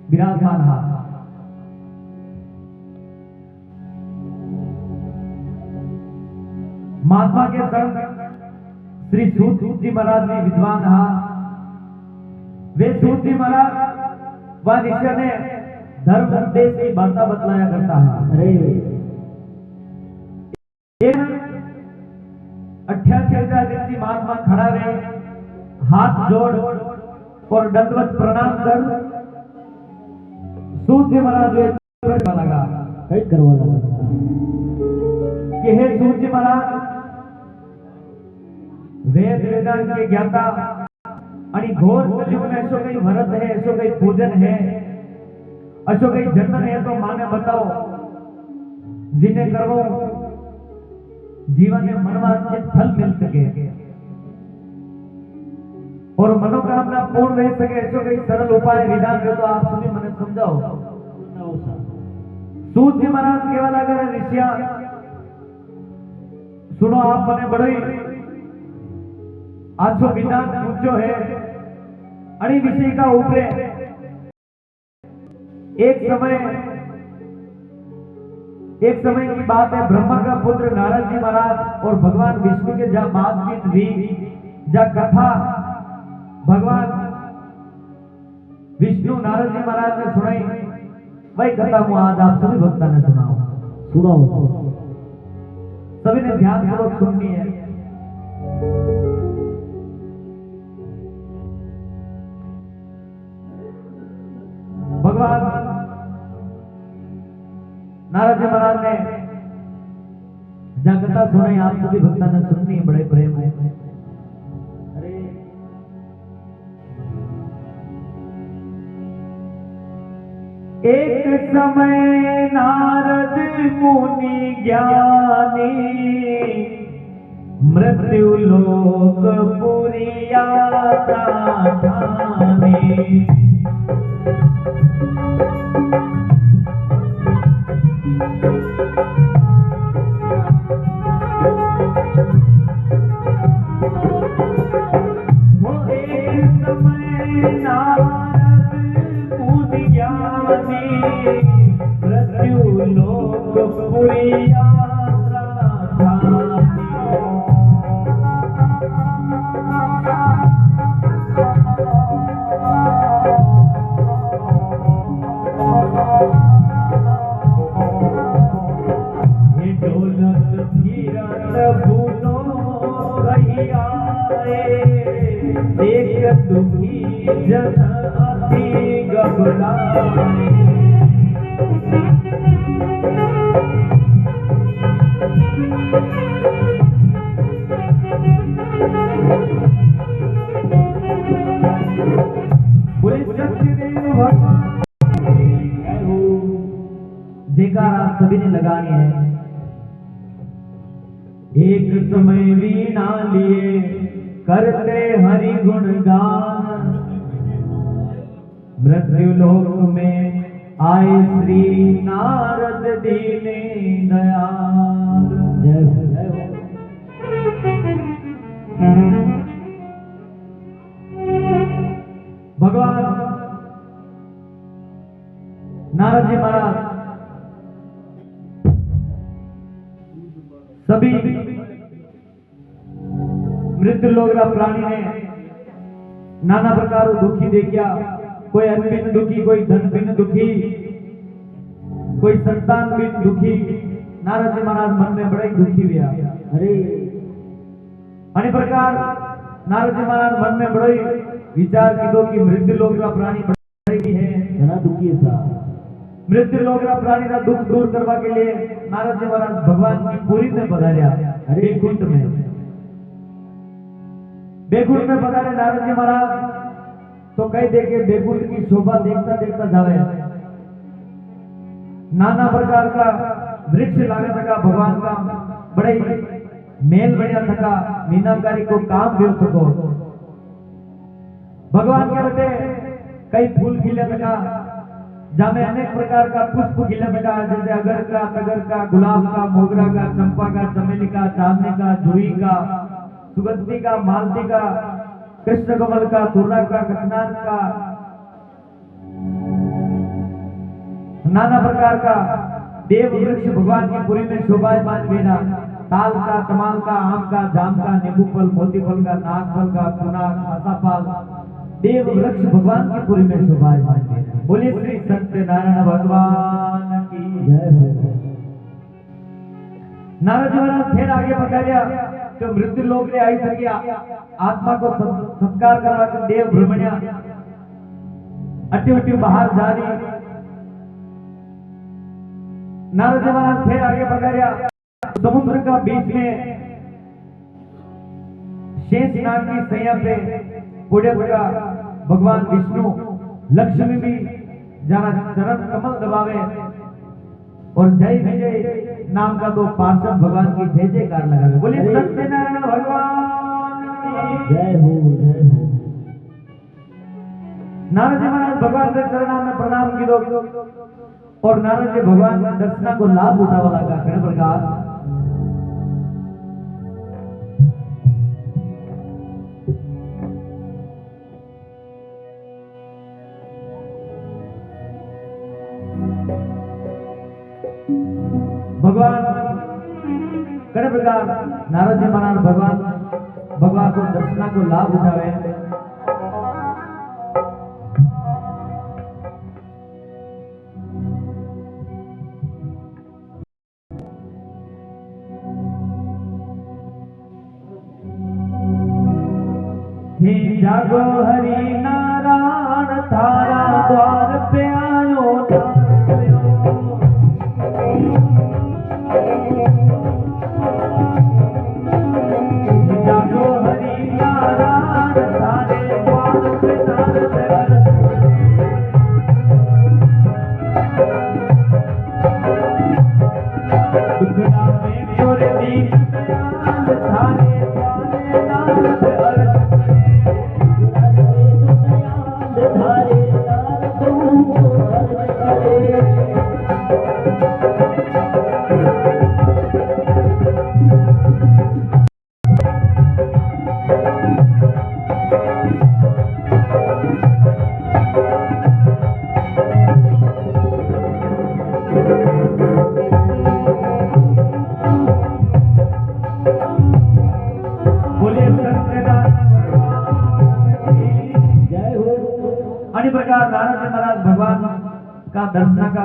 विराजमान हा। महात्मा के संग श्री सूत जी महाराज भी विद्वान हा। वे सूत जी महाराज व ऋषि ने धर्म उपदेश की बात बतलाया करता है। अरे 88,000 ऋषि महात्मा खड़ा रहे, हाथ जोड़ और दंडवत प्रणाम कर सूत जी महाराज लगा कि हे सूत जी महाराज, वेद वेदांत के ज्ञाता आणि घोर कलयुग में ऐसो कई व्रत है, ऐसो कई पूजन है, ऐसो कई जतन है, तो माने बताओ जिन्हें करो जीवन में मनवांछित फल मिल सके और मनोकामना पूर्ण रह सके, ऐसो कई सरल उपाय विधान है तो आप सभी मने समझाओ। सूत जी महाराज केवल अगर ऋषिया सुनो, आप मने बड़े आछो विधान पूछो है अणी विषय का ऊपरे एक समय की बात है, ब्रह्मा का पुत्र नारद जी महाराज और भगवान विष्णु के जहां बातचीत हुई, जहां कथा भगवान विष्णु नारद जी महाराज ने सुनाई, वही कथा मैं आज आप सभी भक्तों ने सुनाओ। सभी ने ध्यान पूर्वक सुननी है। भगवान नारद जी महाराज ने जहां कथा सुनाई, आप सभी भक्तों ने सुननी है बड़े प्रेम है। एक समय नारद मुनि ज्ञानी मृत्यु लोक पुरी यात्रा ठानी। वो एक समय नारद मुनि ज्ञानी मृत्यु लोक पुरी यात्रा ठानी। एक दुखी जन अति घबराए। जयकार आप सभी ने लगानी है। एक समय वीणा लिए करते हरि गुणगान, मृत्यु लोक में आए श्री नारद दीने दयाल। जय हो। भगवान नारद जी महाराज सभी मृत्यु लोग प्राणी ने नाना प्रकार दुखी देखिया, कोई अन्न बिन दुखी, कोई धन बिन दुखी, कोई संतान बिन दुखी। नारद जी महाराज मन में बड़े दुखी हुआ। अरे अन्य प्रकार नारद जी महाराज मन में बड़े विचार कीधो कि मृत्यु लोग प्राणी बड़े भी है, घना दुखी है। मृत्यु लोग प्राणी का दुख दूर करवा के लिए नारद जी महाराज भगवान की पुरी में पधार्या। अरे कुंड में बेकुंड में पधारे नारद जी महाराज, तो कई देखे बेकुंड की शोभा देखता देखता जावे। नाना प्रकार का वृक्ष लागे थका, भगवान का बड़े मेल बढ़िया थका, मीनाकारी को काम भी सको। भगवान के बटे कई फूल खिले थका, जहां में अनेक प्रकार का पुष्प खिले थका, जैसे अगर का, तगर का, गुलाब का, मोगरा का, चंपा का, चमेली का, चांदनी का, जूही का, सुगंधी का, मालती का, कृष्ण कमल का, तुर्रा का, कृष्णान का, नाना प्रकार का देव वृक्ष भगवान की पुरी में शोभायमान बेना, ताल का, कमाल का, आम का, जाम का, नींबू फल, मोती फल का, नाग फल का, कुनाक, आसाफल, देव वृक्ष भगवान की पुरी में शोभायमान बेना। बोले श्री सत्यनारायण भगवान की जय हो। नारद जी महाराज फिर आगे बढ़ाया तो मृत्यु लोक ने आई सकी आत्मा को संस्कार करवा के देव भ्रमण्या अट्टी उट्टी बाहर जा रही। नारद जी महाराज फिर आगे बढ़ाया समुद्र का बीच में शेष नाग की सैया पे पुण्य का भगवान विष्णु लक्ष्मी भी जरा चरण कमल दबावे और जय विजय नाम का दो पार्षद भगवान की जय जयकार लगावे। बोले सत्यनारायण भगवान की जय हो, जय हो। नारद जी महाराज भगवान के चरणों में प्रणाम की दो और नारद जी भगवान के दर्शन को लाभ उठावा लगा। किस प्रकार भगवान करे प्रकार नारद जी महाराज भगवान को दर्शन को लाभ उठावे। जागो हरि नारायण थारा द्वार पे आयो जागो हरि नारायण थारे द्वार पे दुखड़ा में क्यों दीन थारे नारद जी महाराज भगवान का दर्शन का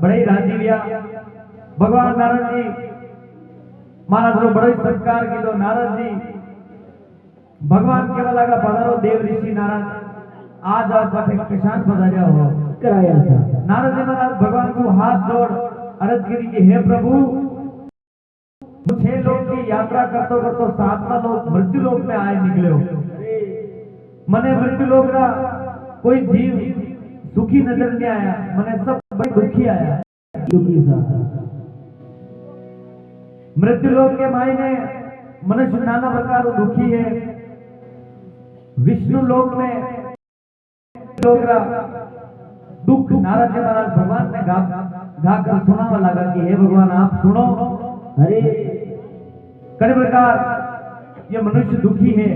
बड़े ही राजी लिया। भगवान नारद जी महाराज को बड़े संस्कार की तो नारद जी भगवान केवल का पधारो देव ऋषि नारद आज और पथे किसान पधारिया हो कराया था। नारद जी महाराज भगवान को हाथ जोड़ अर्ज करी कि हे प्रभु मुझे लोग की यात्रा करते करते सातवां लोग मृत्यु लोक में आए निकले हो। मने मृत्यु लोक का कोई जीव सुखी नजर नहीं आया, मने सब बड़े दुखी आया, दुखी सा। मृत्यु लोक के मायने मनुष्य नाना प्रकार दुखी है। विष्णु लोक में लोग दुख नारद जी महाराज भगवान ने गा कर सुनावा लगा कि हे भगवान आप सुनो। अरे कई प्रकार ये मनुष्य दुखी है,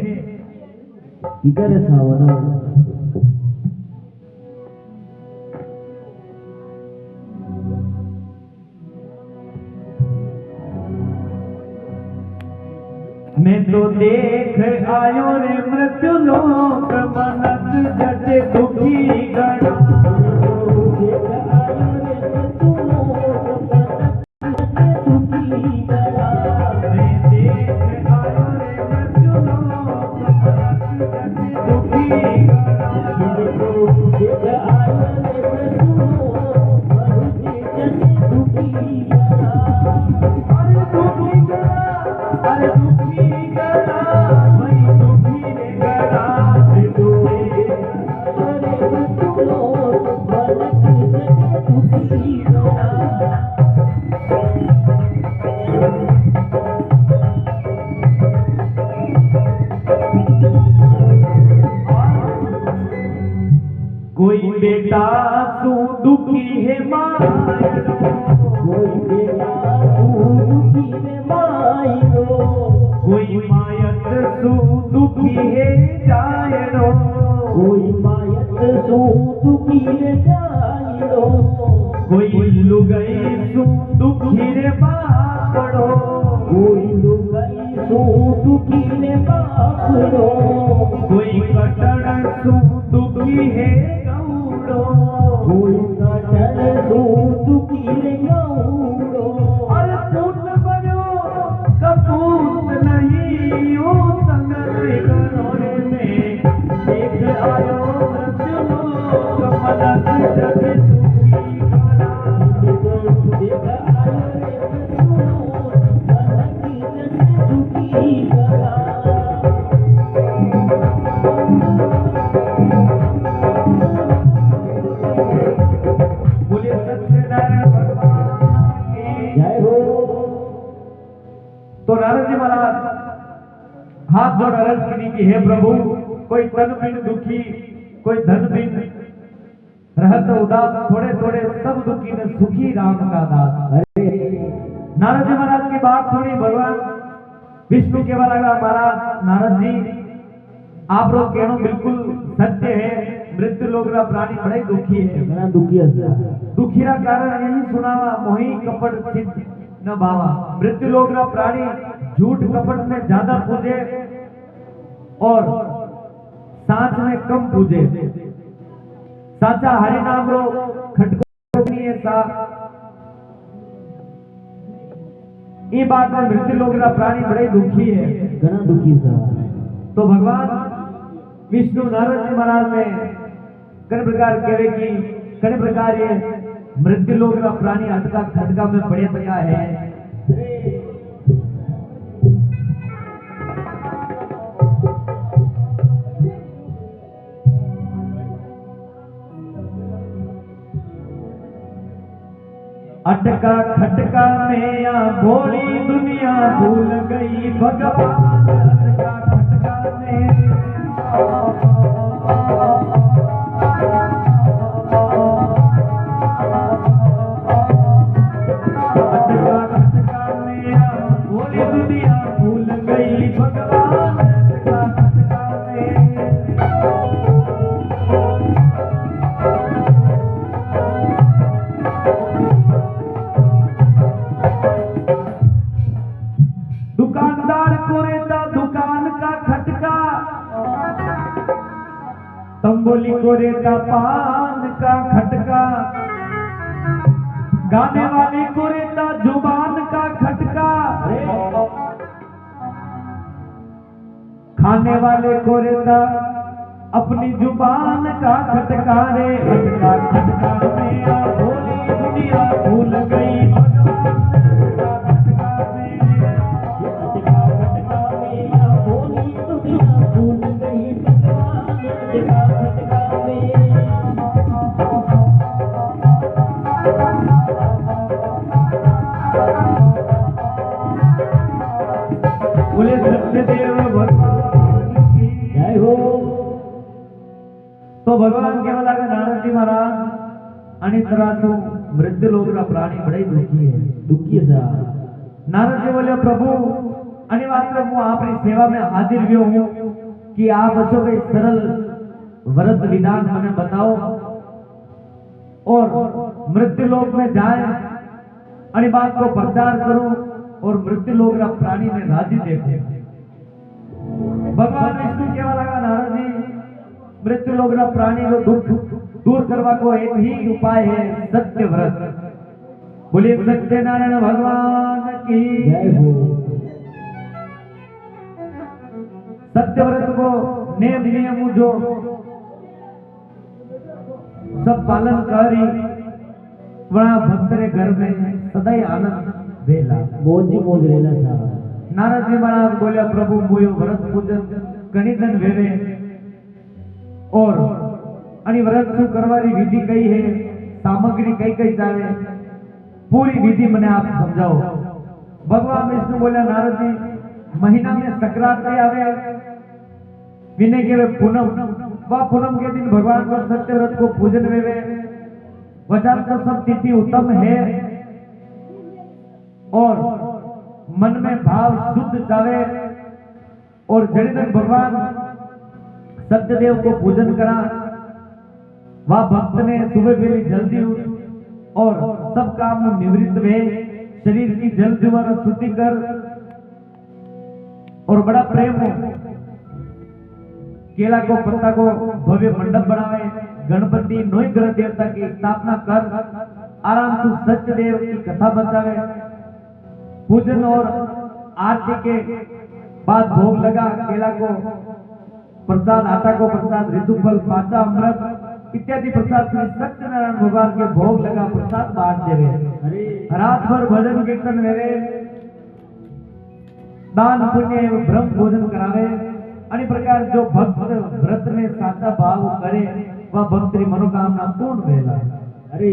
इधर सावना मैं तो देख आयो रे मृत्यु लोक मनत जटे दुखी गण। कोई बेटा तू दुखी है मायरो, कोई बेटा तू दुखी है मायरो, कोई मायत तू दुखी है जायरो, कोई मायत तू दुखी है जायरो, लुगाई सू दुखी रे बापड़ो, कोई लुगाई सू दुखी रे बापड़ो, कोई कटड़ सू दुखी है गौड़ो, कोई कटड़ सू दुखी रे गौड़ो। और पूत बनो कपूत नहीं ओ संगत करोड़े में देख आयो मृत्यु कमलत जग दुखी करा, देख आयो दुखी करा। बोले सत्यनारायण भगवान की जय हो। तो नारद जी महाराज हाथ जोड़ अर्ज की कि हे प्रभु, कोई तन बिन दुखी, कोई धन बिन रहत उदास, थोड़े थोड़े सब दुखी न सुखी राम का दास। नारद जी महाराज की बात सुनी भगवान विष्णु के वाला महाराज नारद जी आप लोग कहना बिल्कुल सत्य है, मृत्यु लोग रा प्राणी बड़े दुखी है। घना दुखी है। दुखी रा कारण यही सुनावा, मोही कपट चित न भावा। मृत्यु लोग रा प्राणी झूठ कपट में ज्यादा पूजे और सांच में कम पूजे। साचा हरि नाम रो खटको नहीं है सा। ये बात में मृत्यु लोग रा प्राणी बड़े दुखी है, घना दुखी था। तो भगवान विष्णु नारद जी महाराज ने कई प्रकार कहे कि कई प्रकार ये मृत्यु लोग का प्राणी अटका खटका में पड़े तका है। अटका खटका में या भोली दुनिया भूल गई भगवान। अटका खटका में अटका खटका में या भोली दुनिया भूल गई भगवान। अटका खटका में दुकानदार को रहता दुकान का खटका, तंबोली को रहता पान का खटका, गाने वाले को रहता जुबान का खटका, खाने वाले को रहता अपनी जुबान का खटका रे। खटका खटका में आ भोली दुनिया भूल गई भगवान। खटका में बोले सत्यदेव भगवान की जय हो। तो भगवान केवल नारद जी महाराज आणि तरासू मृत्यु लोक का प्राणी बड़े दुखी है। दुखी था। नारद जी बोले प्रभु अनिवार्य हूँ आपकी सेवा में हाजिर भी हूँ कि आप अच्छो के सरल व्रत विधान हमें बताओ और मृत्यु लोक में जाए अनि बात को प्रचार करूं और मृत्यु लोक का प्राणी में राजी देखो। भगवान विष्णु केवल नारद जी मृत्यु लोक का प्राणी को दुख दूर करवा को एक ही उपाय है, सत्य व्रत। बोलिए सत्यनारायण भगवान की जय हो। सत्य व्रत को नियम नियम जो सब पालन करी वहाँ भक्त रे घर में सदैव आनंद वेला मौज मौज रहना था। नारद जी महाराज बोले प्रभु मोयो व्रत पूजन कणी दिन वेवे और अनि व्रत शू करवारी विधि कई है, सामग्री कई कई जावे, पूरी विधि मने आप समझाओ। भगवान विष्णु बोले नारद जी महीना में संक्रांति आवे विनय के पूनम, वह पूनम के दिन भगवान को सत्य व्रत को पूजन वेवे। वचन तो सब तिथि उत्तम है और मन में भाव शुद्ध जावे और जड़ी दिन भगवान सत्यदेव को पूजन करा। वह भक्त ने सुबह वेली जल्दी उठ और सब काम निवृत्त वे शरीर की जल जुवर शुद्धि कर और बड़ा प्रेम हो केला को पत्ता को भव्य मंडप बनावे गणपति नोई ग्रह देवता की स्थापना कर आराम से सत्यदेव की कथा बचावे पूजन और आरती के बाद भोग लगा केला को प्रसाद आटा को प्रसाद ऋतुफल पाचा अमृत इत्यादि प्रसाद श्री सत्यनारायण भगवान के भोग लगा प्रसाद बांट देवे रात भर भजन कीर्तन वेवे दान पुण्य एवं ब्रह्म भोजन करावे अन्य प्रकार जो भक्त व्रत में साचा भाव करे वह भक्ति मनोकामना पूर्ण वेला अरे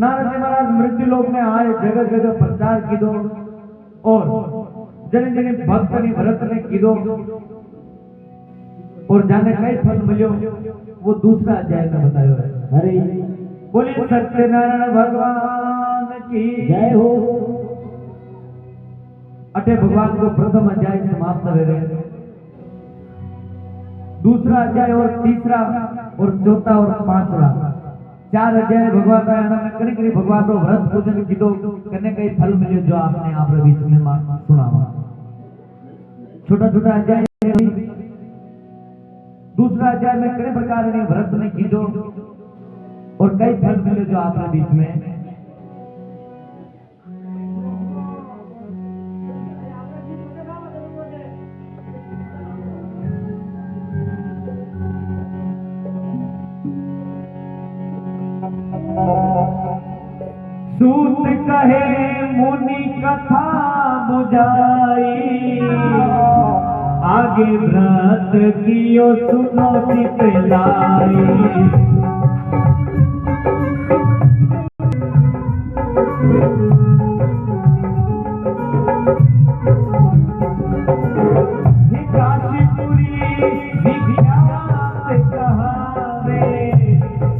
नारद जी महाराज मृत्यु लोक में आए जगह जगह प्रचार कीधो और जने जने भक्त ने व्रत ने कीधो और जाने कई फल मिलो वो दूसरा अध्याय में बतायो है अरे बोलिए सत्यनारायण भगवान की जय हो। अटे भगवान को प्रथम अध्याय समाप्त हो गए दूसरा अध्याय और तीसरा और चौथा और पांचवा 4 अध्याय भगवान का आना में कड़ी कड़ी भगवान को व्रत पूजन कीधो करने कई फल मिले जो आपने आप बीच में सुना छोटा छोटा अध्याय दूसरा अध्याय में कई प्रकार ने व्रत ने कीधो और कई फल मिले जो आपने बीच में सूत कहे मुनि कथा बुझाई आगे व्रत कियो सुनो चितलाई काशीपुरी विख्यात कहावे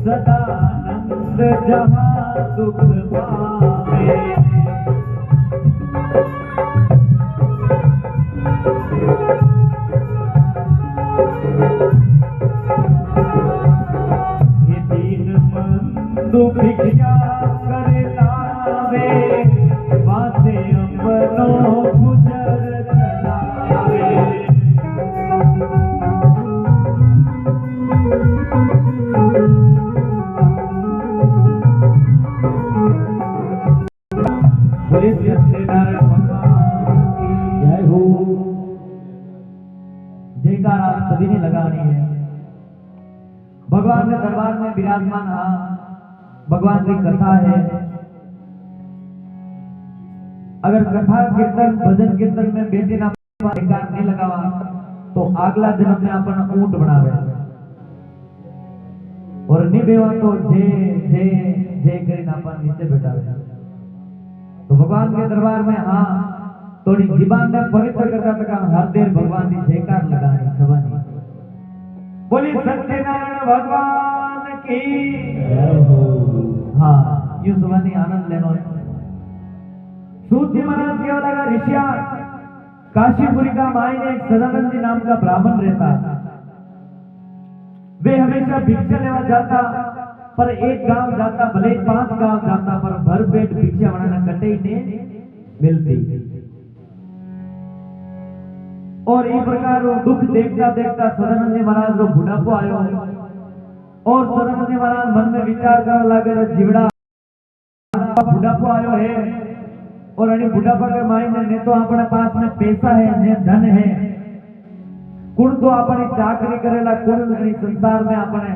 सदानंद जहाँ दुख पावे ये दीन बंधु भिक्षा करे लावे बाते अपनो गुजर चलावे जयकार आप सभी ने लगानी है। भगवान के दरबार में विराजमान भगवान की कथा है। अगर कथा कीर्तन भजन कीर्तन में बेटी ना जयकार नहीं लगावा तो अगला जन्म में अपन ऊंट बनावे और नहीं बेवा तो जय जय जय करी अपन नीचे बैठावे। तो भगवान के दरबार में थोड़ी जीवान में पवित्र करता तक हर देर भगवान की जयकार लगानी सवानी बोली सत्यनारायण भगवान की यूं सवानी आनंद लेनो है। सूत जी महाराज क्या लगा ऋषिया काशीपुरी का मायने एक सदानंद जी नाम का ब्राह्मण रहता वे हमेशा भिक्षा लेवा जाता पर एक गांव जाता भले 5 गांव जाता पर भर पेट भिक्षा बनाना कटे ही नहीं मिलती और इस प्रकार वो दुख देखता देखता सदानंद जी महाराज को बुढ़ापो आयो और सदानंद जी महाराज मन में विचार करने लगे जीवड़ा बुढ़ापो आयो है और अने बुढ़ापा के मायने ने तो अपने पास में पैसा है ने धन है कुण तो अपनी चाकरी करेला कुण संसार में अपने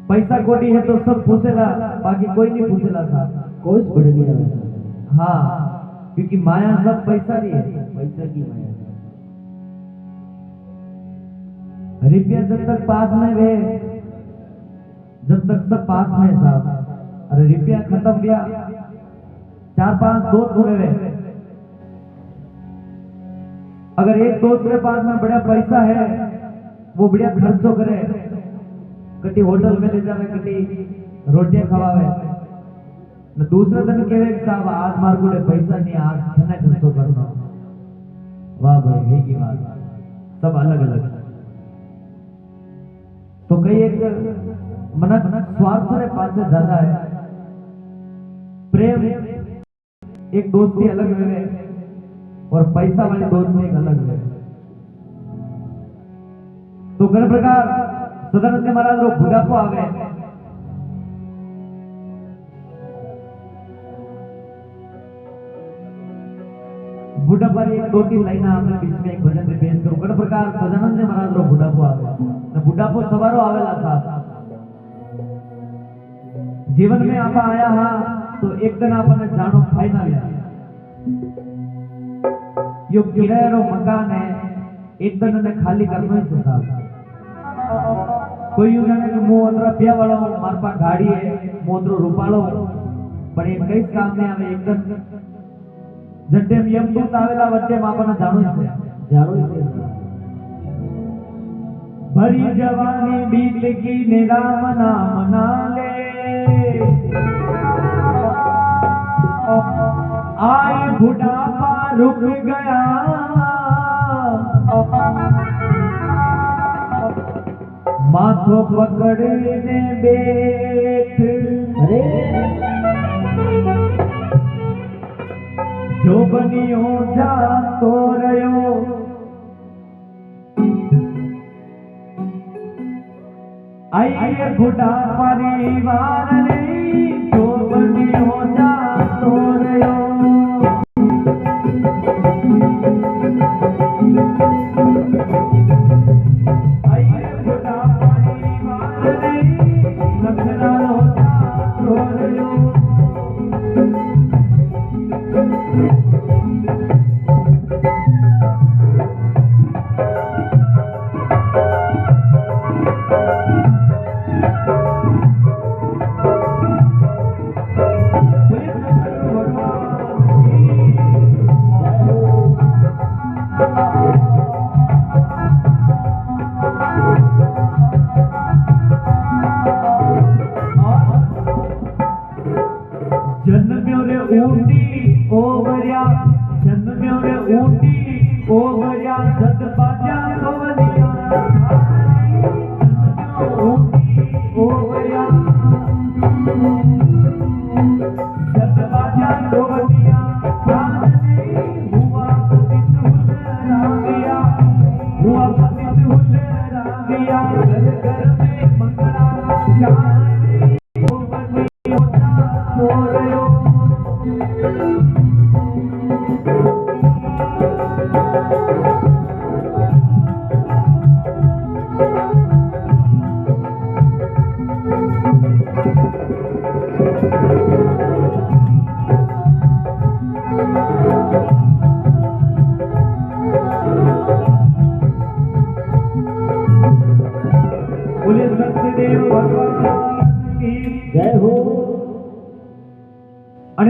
पैसा कोटी है तो सब पूछेला बाकी कोई नहीं पूछेला था कोई बड़े नहीं है क्योंकि माया सब पैसा रही है पैसा की माया रुपया जब तक पास में वे जब तक सब पास में साहब अरे रुपया खत्म गया 4-5 दोस्त हुए वे अगर एक दोस्त के पास में बड़ा पैसा है वो बढ़िया खर्चो करे कटी होटल में ले जावे कटी रोटियां खवावे न दूसरा दिन कहे साहब आज मार को पैसा नहीं आज धने खर्चो करना वाह भाई है की बात सब अलग अलग तो कई एक मन स्वार्थ रे पास ज्यादा है। प्रेम एक दोस्ती अलग है और पैसा वाली दोस्ती एक अलग है। तो घर प्रकार सदानंद महाराज रो बुढ़ापो आवे, बुढ़ापा एक दो तीन लाइन आपने बीच में एक भजन में पेश करूं। घर प्रकार सदानंद महाराज रो बुढ़ापो आवे ने बुढ़ापो सवारो आवेला था। जीवन में आप आया हा तो एक दिन आपने जानो फाइनल है, यो किराया रो मकान है, एक दिन ने खाली करनो ही था। कोई उन्होंने कि मो अंदर पिया वाला मार पा गाड़ी है, मोदरो रूपालो पण एक कई काम में आवे। एक दिन जड्डे यमदूत आवेला वच्चे मापना जानो छे भरी जवानी बीत की ने राम नाम नाले आए बुढ़ापा रुक गया माथो पकड़ने बैठ अरे जो बनियो जा तो रहो आइए बुढ़ा परिवार ने जो बनियो जा तो रहो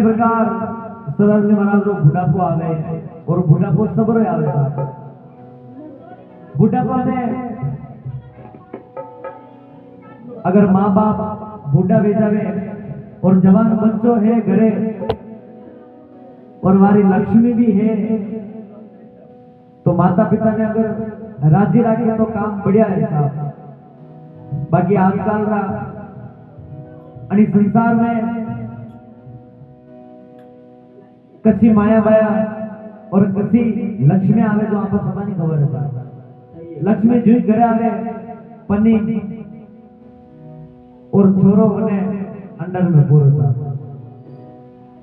प्रकार सदानंद महाराज रो बुढ़ापो आवे और बुढ़ापो सबरो आवे। बुढ़ापा में अगर माँ बाप बूढ़ा भेजावे और जवान बच्चों है घरे और हमारी लक्ष्मी भी है तो माता पिता ने अगर राजी रखे तो काम बढ़िया है साहब। बाकी आजकल संसार में कसी माया वाया और कसी लक्ष्मी आवे तो आपको सभा नहीं खबर है। लक्ष्मी जुई घरे आवे पन्नी और छोरो बने अंडर में पूरा था।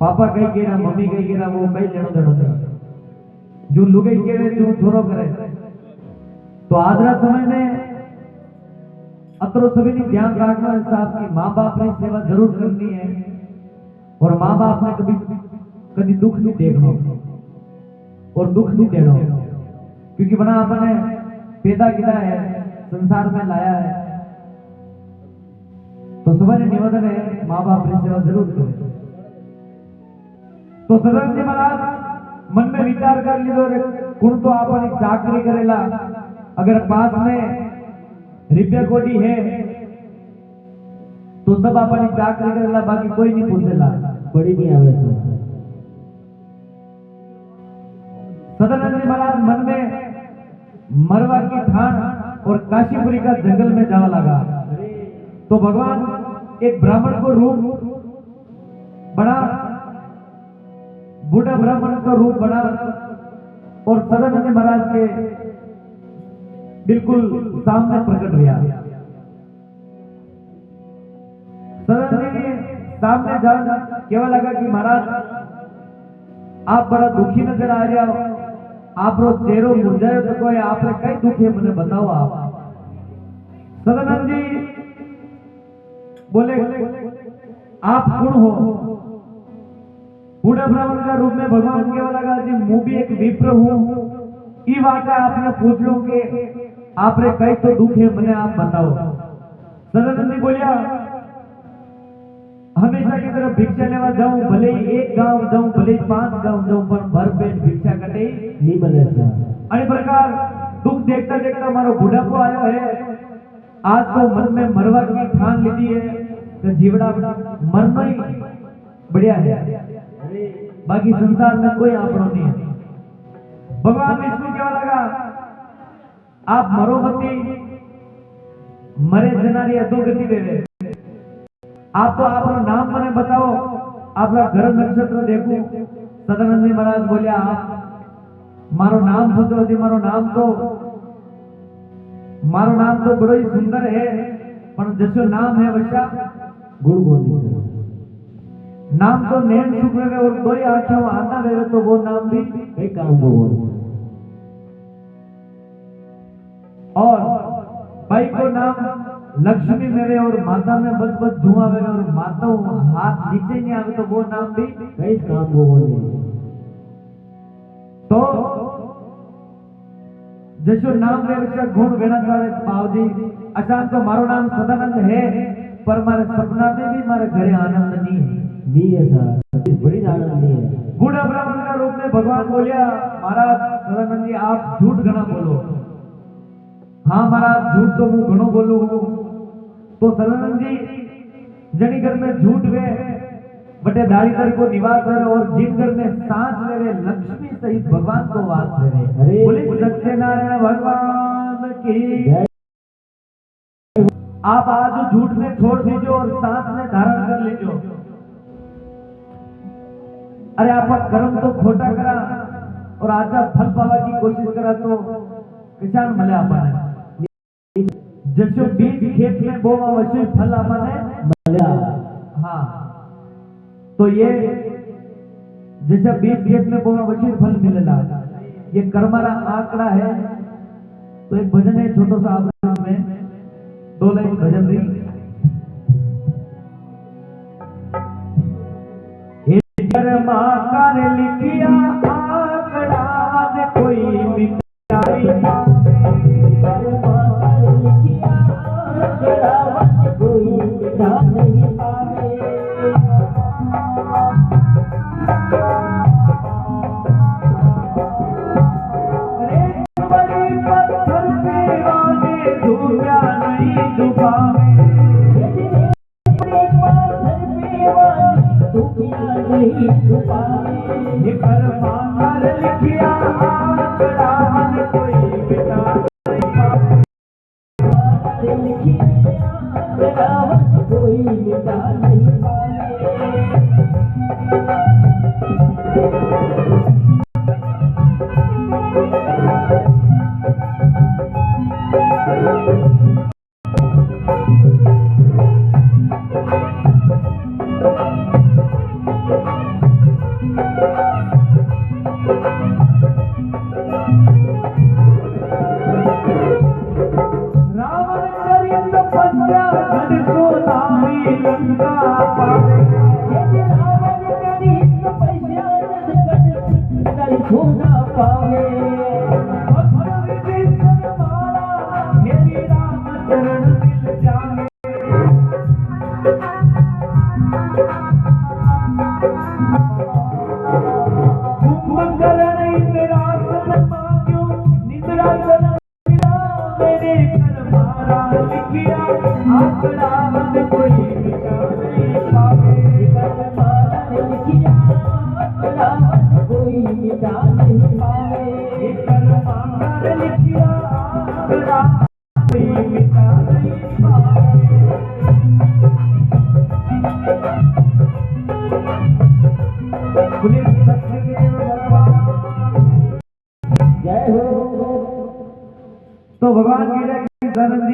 पापा कहीं गेरा मम्मी कहीं गेरा वो कहीं लेनो देनो था। जो लुगाई केवे जो छोरो करे तो आदरा समय में अतरो सभी ने ध्यान रखना है साहब की माँ बाप ने सेवा जरूर करनी है और माँ बाप ने कभी दुख नहीं देखना और दुख नहीं देना, क्योंकि बना आपने पैदा किया है संसार में लाया है तो सभी निवेदन है माँ बाप ने सेवा जरूर करें। तो सदानंद जी महाराज मन में विचार कर लीधो कुण तो आपने चाकरी करेला, अगर पास में रुपया कोटी है तो सब अपनी चाकरी करेला, बाकी कोई नहीं पूछेला, बड़ी नहीं आवे। सदानंद जी महाराज मन में मरवा की ठान और काशीपुरी का जंगल में जावा लगा। तो भगवान एक ब्राह्मण को रूप बना, बूढ़ा ब्राह्मण का रूप बना और सदानंद महाराज के बिल्कुल सामने प्रकट हुआ। सदानंद जी सामने जा केवल लगा कि महाराज आप बड़ा दुखी नजर आ रहे हो, आप रो चेहरो मुरझायो तो कोई आपने कई दुख है मुझे बताओ आप। सदानंद जी बोले आप कौन हो? बूढ़ा ब्राह्मण का रूप में भगवान केवल लगा जी मैं भी एक विप्र हूं, ई वाका आपने पूछ लो कि आपने कई तो दुख है मैंने आप बताओ। सदानंद जी बोलिया हमेशा की तरह भिक्षा लेवा जाऊं, भले ही एक गांव जाऊं, भले ही 5 गांव जाऊं, पर भर पेट भिक्षा कटे नहीं मिले। अने प्रकार दुख देखता देखता मारो बुढ़ापो आयो है, आज तो मन में मरवा की ठान लीधी है तो जीवड़ा मरना ही बढ़िया है, बाकी संसार में कोई आपनो नहीं है। भगवान विष्णु क्या लगा आप मरो मती, मरे जनारी अधोगति देवे, आप तो आपका नाम मने बताओ, आपका ग्रह नक्षत्र देखो। सदानंद जी महाराज बोलिया आप मारो नाम पूछो जी, मारो नाम तो बड़ो ही सुंदर है, पर जसो नाम है वैसा गुण गोदी नाम तो नैन सुख रहे और दो ही आंखें आना रहे तो वो नाम भी कई काम को बोल। और भाई को नाम लक्ष्मी मेरे और माता में बस बस धुआं मेरे और माता हाथ नीचे नहीं आवे तो वो नाम भी कई काम को बोले। तो जैसे नाम में वैसा गुण गणा सारे बावजी अचानक तो मारो नाम सदानंद है, पर मारे सपना में भी मारे घरे आनंद नहीं है सर, बड़ी आनंद नहीं है। बूढ़ा ब्राह्मण का रूप में भगवान बोलिया महाराज सदानंद जी आप झूठ घना बोलो। हाँ महाराज झूठ तो मैं घणो बोलू हूं। तो सदानंद जी जनी घर में झूठ वे बटे दाड़ीदार को निवास है और जिन घर में सांस ले रहे लक्ष्मी सहित भगवान को वास ले रहे। बोले सत्यनारायण भगवान की। आप आज झूठ में छोड़ दीजिए और सांस में धारण कर लीजिए। अरे आप कर्म तो खोटा करा और आज फल पावा की कोशिश करा तो किसान मले आपने जैसे बीज खेत में बोवा वैसे फल आपने मले। हाँ तो ये जैसे बीज खेत में बोवा वैसे फल मिलेगा, ये कर्मरा आंकड़ा है। तो एक भजन है छोटा सा आप में 2 लाइन भजन रही। कर्मा कर लिखिया आंकड़ा कोई मिटाई, कर्मा कर लिखिया आंकड़ा कोई मिटा नहीं पावे। अरे बड़ी पत्थर पे वाले धुआ नहीं डुबावे, नहीं छुपावे। कर्मा कर लिखिया आंकड़ा कोई मिटा नहीं पावे। कोई मिटा नहीं पावे।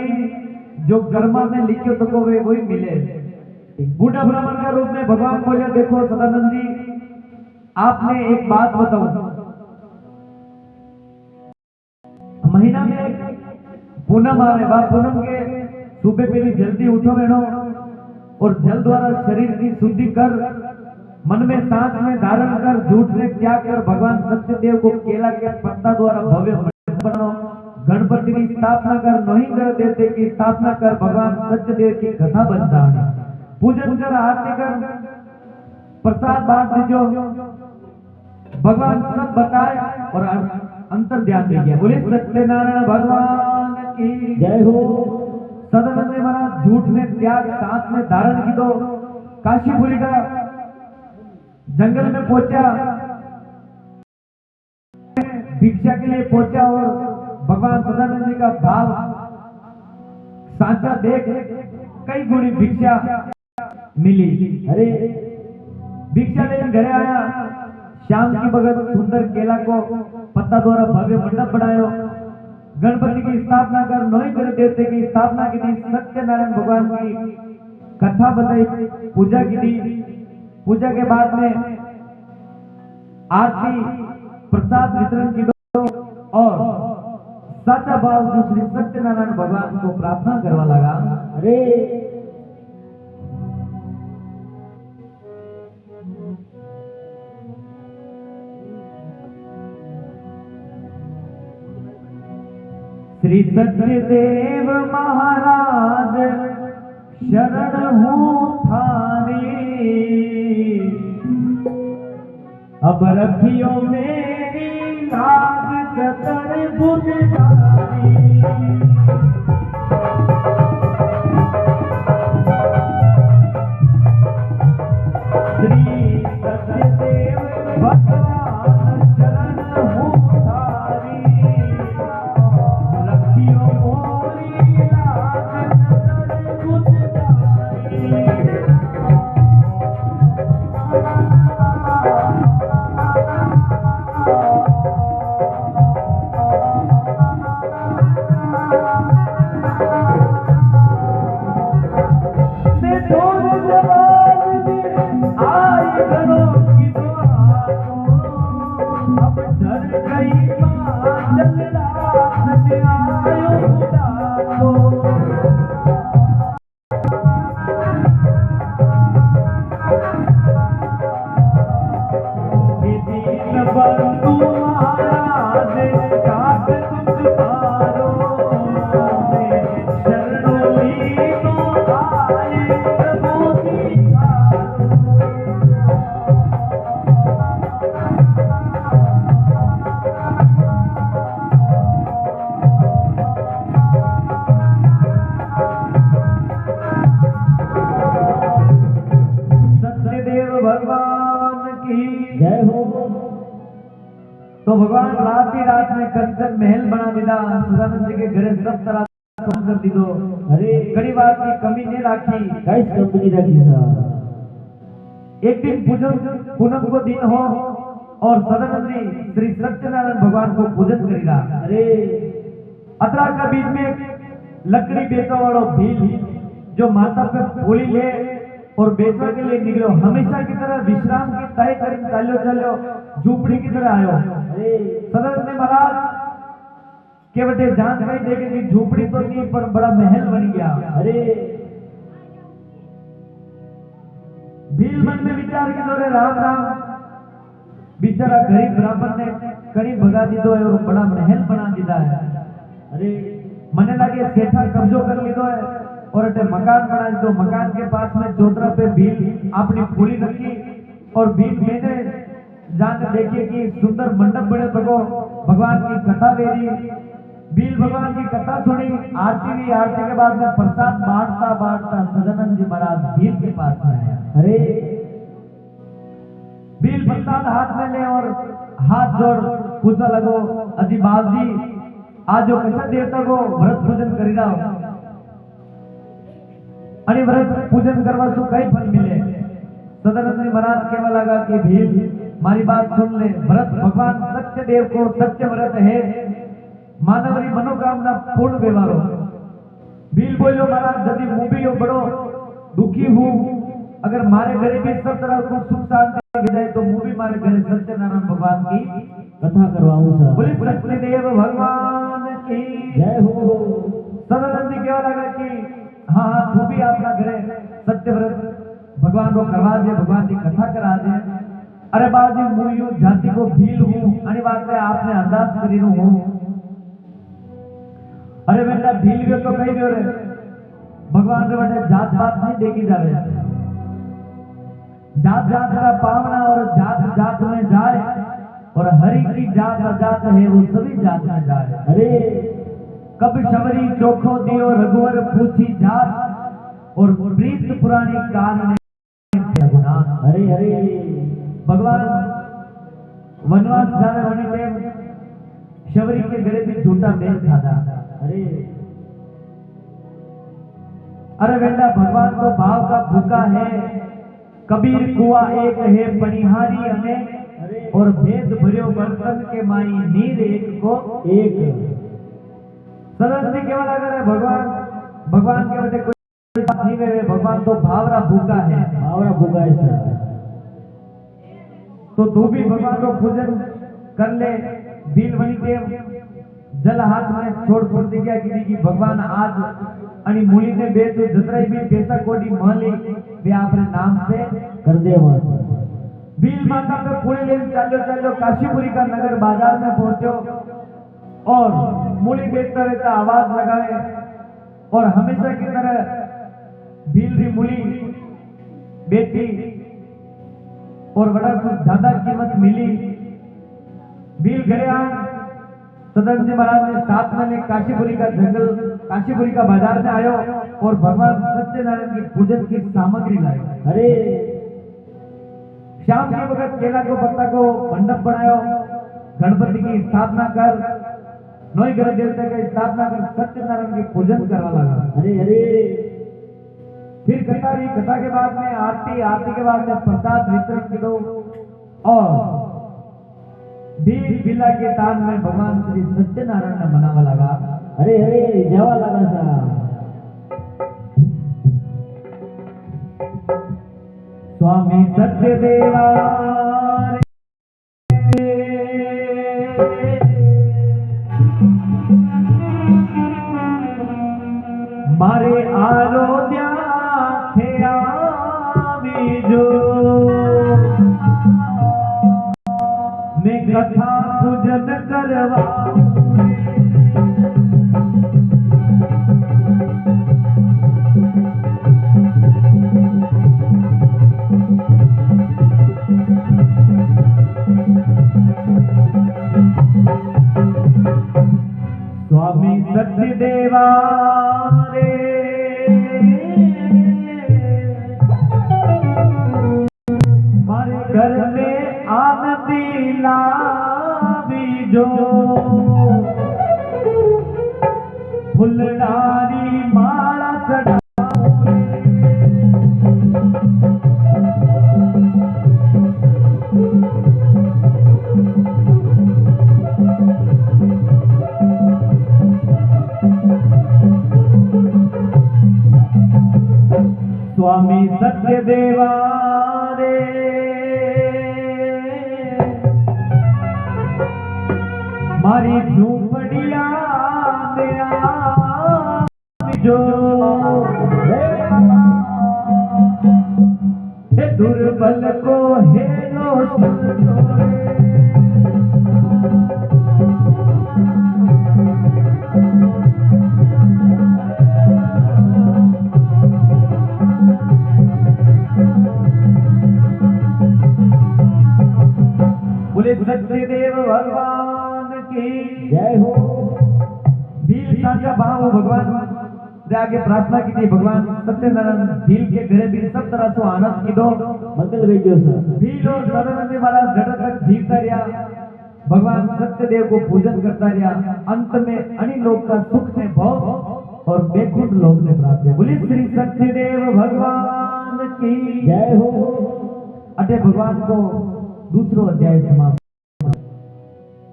नहीं, जो कर्मा में लिखो तो को वे वही मिले। बूढ़ा ब्राह्मण का रूप में भगवान बोले, देखो सदानंद जी, आपने एक बात बताओ, महीना में पूनम आवे, बा पूनम के सुबह पहले जल्दी उठो बहनो, और जल द्वारा शरीर की शुद्धि कर, मन में सांस में धारण कर, झूठ ने त्याग कर, भगवान सत्यदेव को केला के पत्ता द्वारा भव्य मंडप बनाओ, गणपति की स्थापना कर, नहीं कर देते की स्थापना कर, भगवान सत्यदेव की कथा बनता है, पूजन कर, आरती कर, प्रसाद बांट दीजो, भगवान सब बताए और अंतर ध्यान दीजिए। बोले सत्यनारायण भगवान की जय हो। सदानंद महाराज झूठ में त्याग, सांस में धारण की दो, काशीपुरी का जंगल में पहुंचा, भिक्षा के लिए पहुंचा, और भगवान सदानंद जी का भाव सांचा देख कई गुणी भिक्षा मिली। अरे भिक्षा लेकर घरे आया, श्याम की भगत सुंदर केला को पत्ता द्वारा भव्य मंडप बनायो, गणपति की स्थापना कर, नोई कर देवते की स्थापना की थी, सत्यनारायण भगवान की कथा बताई, पूजा की थी। पूजा के बाद में आरती प्रसाद वितरण की दो, और सच्चा भाव दूसरी सत्यनारायण भगवान को प्रार्थना करवा लगा। अरे श्री सत्यदेव महाराज शरण हूँ थारी, अब रखियो मेरी लाज कतर बुझदारी। श्री सत्यदेव भगवान शरण हूँ थारी, रखियो मोरी लाज कतर बुझदारी। तो भगवान रात ही रात में कंचन महल बना दिला, सदानंद जी के घरे सब तरह कर दी दो। अरे गरीब आदमी कमी नहीं राखी, कैस कंपनी रखी था। एक दिन पूजन पूनम को दिन हो, और सदानंद जी श्री सत्यनारायण भगवान को पूजन करेगा। अरे अतरा का बीच में लकड़ी बेचो वालों भील, जो माता पे फूली ले और बेचवा के लिए निकलो, हमेशा की तरह विश्राम की तय कर चलो चलो झूपड़ी की तरह आयो। सदानंद महाराज के बटे जान गई देखे कि झूपड़ी तो नहीं पर बड़ा महल बन गया। अरे भील मन में विचार के दौरे राम राम, बेचारा गरीब ब्राह्मण ने करीब भगा दी दो है और बड़ा महल बना दिया है। अरे मने लगे सेठा कब्जो कर ली दो है और अटे मकान बना दी दो। मकान के पास में चौतरा पे भील अपनी फूली रखी, और भील मैंने जाके देखिए कि सुंदर मंडप बने तो भगवान की कथा वेरी। भील भगवान की कथा सुनी, आरती हुई, आरती के बाद में प्रसाद बांटता बांटता सदानंद जी महाराज भील के पास में आया। अरे भील प्रसाद हाथ में ले और हाथ जोड़ पूछा लगो, अजी बाप जी आज जो कैसा देवता को व्रत पूजन करी रहा हो, अरे व्रत पूजन करवा सु कई फल मिले। सदानंद जी महाराज कहने लगा कि भील मारी बात सुन ले, व्रत भगवान सत्य देव को सत्य व्रत है, मानवरी मनोकामना पूर्ण व्यवहारो। भील बोलो महाराज यदि मैं भी बड़ो दुखी हूँ, अगर मारे घरे भी सब तरह को सुख शांति मिल जाए तो मैं भी मारे घरे सत्यनारायण भगवान की कथा करवाऊं सा। बोले सत्यदेव भगवान की जय हो। सदानंद जी क्या लगा कि हाँ हाँ तू भी अपना घरे सत्यव्रत भगवान को करवा दे, भगवान की कथा करा दे। अरे बाजी मैं यूं जाति को भील हूँ आणि बात में आपने अरदास करी हूँ। अरे बेटा भील गयो तो कही गयो रे भगवान रे बेटे जात पात नहीं देखी जावे, जात जात का पावना और जात जात में जाए और हरि की जात जात है वो सभी जात में जाए। अरे कब शबरी चोखो दियो रघुवर पूछी जात और प्रीत पुरानी कान ने गुना। अरे अरे भगवान वनवास जाने होने पे शबरी के घरे भी झूठा बेल खाता। अरे अरे बेटा भगवान तो भाव का भूखा है, कबीर कुआ एक है पनिहारी हमें और भेद भरियो बर्तन के माई नीर एक को एक। सरस्वती केवल अगर है भगवान भगवान के बदले कोई बात नहीं है, भगवान तो भावरा भूखा है। भावरा भूखा है सर। तो तू भी भगवान को पूजन कर ले। भील बनी के जल हाथ में छोड़ छोड़ दिया कि भगवान आज आणि मुली ने बेच जतराई भी पैसा कोटी महली वे आपरे नाम से कर दे मां। भील माता पे पुणे ले चलो चलो काशीपुरी का नगर बाजार में पहुंचो और मूली बेचता रहता आवाज लगाए और हमेशा की तरह भील भी मूली बेची और बड़ा कुछ ज्यादा कीमत मिली। भील घरे आ सदन जी महाराज ने साथ में काशीपुरी का जंगल काशीपुरी का बाजार में आयो और भगवान सत्यनारायण की पूजन की सामग्री लाई। अरे शाम के वक्त केला को पत्ता को मंडप बनायो, गणपति की स्थापना कर, नौ ग्रह देवता की स्थापना कर, सत्यनारायण की पूजन करवा लगा। अरे अरे फिर कथा हुई, कथा के बाद में आरती, आरती के बाद में प्रसाद वितरण की दो और भील बिला के तान में भगवान श्री सत्यनारायण ने मनावा लगा। अरे अरे जावा लगा सा। स्वामी सत्यदेवा मारे आरोध्या थे आवी जो मैं कथा पूजन करवा। स्वामी सत्यदेवा रे मारे घर में आनंदी लावी जो फुलडारी माला चढ़ा। स्वामी सत्यदेवा रे मारी झूपड़िया में जो हे दुर्बल को हे बोले सत्यदेव भगवान की जय हो। भील साचा भाव भगवान से आगे प्रार्थना की थी, भगवान सत्यनारायण भील के घरे भी सब तरह से आनंद की दो। मंगल भेजो सर। भील और सदानंद महाराज घटा तक जीता रहा, भगवान सत्यदेव को पूजन करता रहा। अंत में अनिलोक का सुख से भव और बेखुद लोक ने प्राप्त किया। बोले श्री सत्यदेव भगवान की जय हो। अटे भगवान को दूसरो अध्याय समाप्त।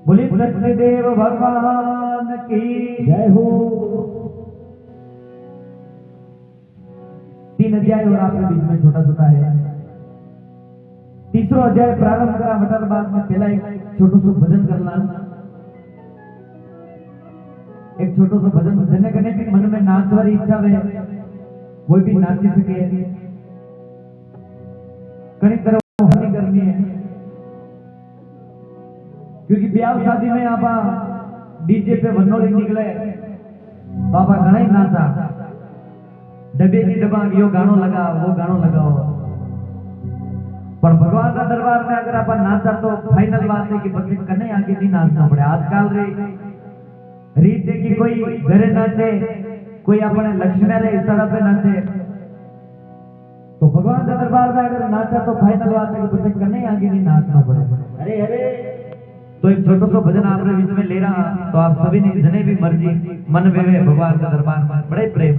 बोले सत्यदेव भगवान की जय हो। 3 अध्याय और आपके बीच में छोटा छोटा है। तीसरो अध्याय प्रारंभ करा मटर बाद में पहला एक छोटो सो भजन करना, एक छोटो सो भजन जने कने भी मन में नाचवारी इच्छा है वो भी नाची सके, कई तरह हानि करनी है क्योंकि ब्याह शादी में आप डीजे पे वनोली निकले तो आप घना ही नाचा, डबे की डबा यो गानो लगा वो गानो लगाओ, पर भगवान का दरबार में अगर आप नाचा तो फाइनल बात है कि बच्चे कने आगे नहीं नाचना पड़े। आजकल रे रीत है कि कोई घरे नाचे, कोई अपने लक्ष्मी रे इस तरह पे नाचे, तो भगवान के दरबार में अगर नाचा तो फाइनल बात है कि बच्चे कने आगे नहीं नाचना पड़े। अरे अरे तो एक छोटो सा भजन आपने बीच में ले रहा, तो आप सभी ने जने भी मर्जी मन वे भगवान के दरबार में बड़े प्रेम